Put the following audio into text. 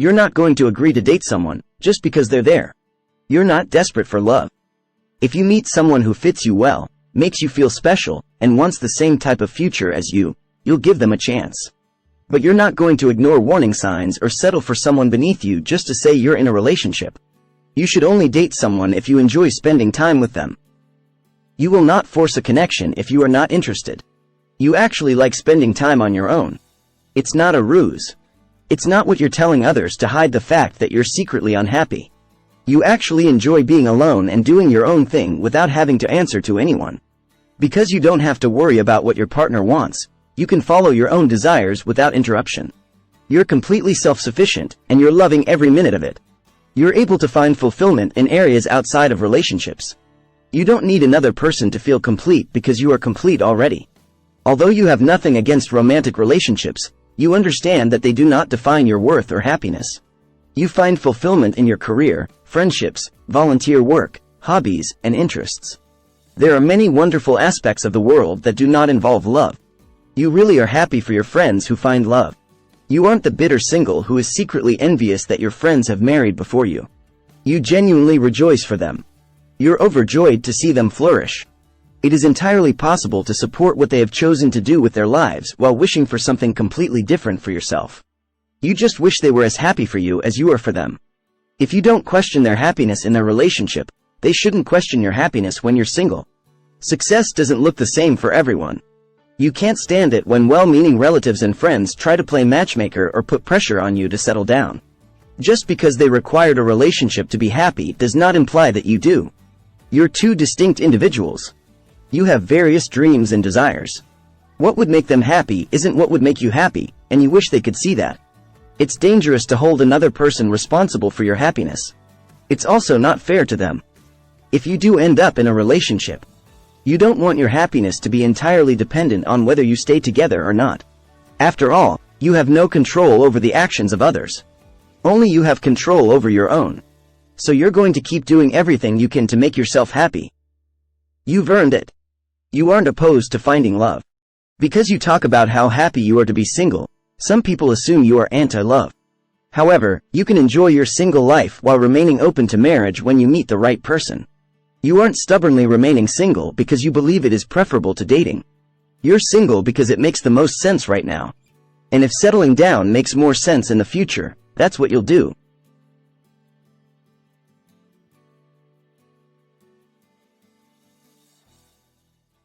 You're not going to agree to date someone just because they're there. You're not desperate for love. If you meet someone who fits you well, makes you feel special, and wants the same type of future as you, you'll give them a chance. But you're not going to ignore warning signs or settle for someone beneath you just to say you're in a relationship. You should only date someone if you enjoy spending time with them. You will not force a connection if you are not interested. You actually like spending time on your own. It's not a ruse. It's not what you're telling others to hide the fact that you're secretly unhappy. You actually enjoy being alone and doing your own thing without having to answer to anyone. Because you don't have to worry about what your partner wants, you can follow your own desires without interruption. You're completely self-sufficient, and you're loving every minute of it. You're able to find fulfillment in areas outside of relationships. You don't need another person to feel complete because you are complete already. Although you have nothing against romantic relationships, you understand that they do not define your worth or happiness. You find fulfillment in your career, friendships, volunteer work, hobbies, and interests. There are many wonderful aspects of the world that do not involve love. You really are happy for your friends who find love. You aren't the bitter single who is secretly envious that your friends have married before you. You genuinely rejoice for them. You're overjoyed to see them flourish. It is entirely possible to support what they have chosen to do with their lives while wishing for something completely different for yourself. You just wish they were as happy for you as you are for them. If you don't question their happiness in their relationship, they shouldn't question your happiness when you're single. Success doesn't look the same for everyone. You can't stand it when well-meaning relatives and friends try to play matchmaker or put pressure on you to settle down. Just because they required a relationship to be happy does not imply that you do. You're two distinct individuals. You have various dreams and desires. What would make them happy isn't what would make you happy, and you wish they could see that. It's dangerous to hold another person responsible for your happiness. It's also not fair to them. If you do end up in a relationship, you don't want your happiness to be entirely dependent on whether you stay together or not. After all, you have no control over the actions of others. Only you have control over your own. So you're going to keep doing everything you can to make yourself happy. You've earned it. You aren't opposed to finding love. Because you talk about how happy you are to be single, some people assume you are anti-love. However, you can enjoy your single life while remaining open to marriage when you meet the right person. You aren't stubbornly remaining single because you believe it is preferable to dating. You're single because it makes the most sense right now. And if settling down makes more sense in the future, that's what you'll do.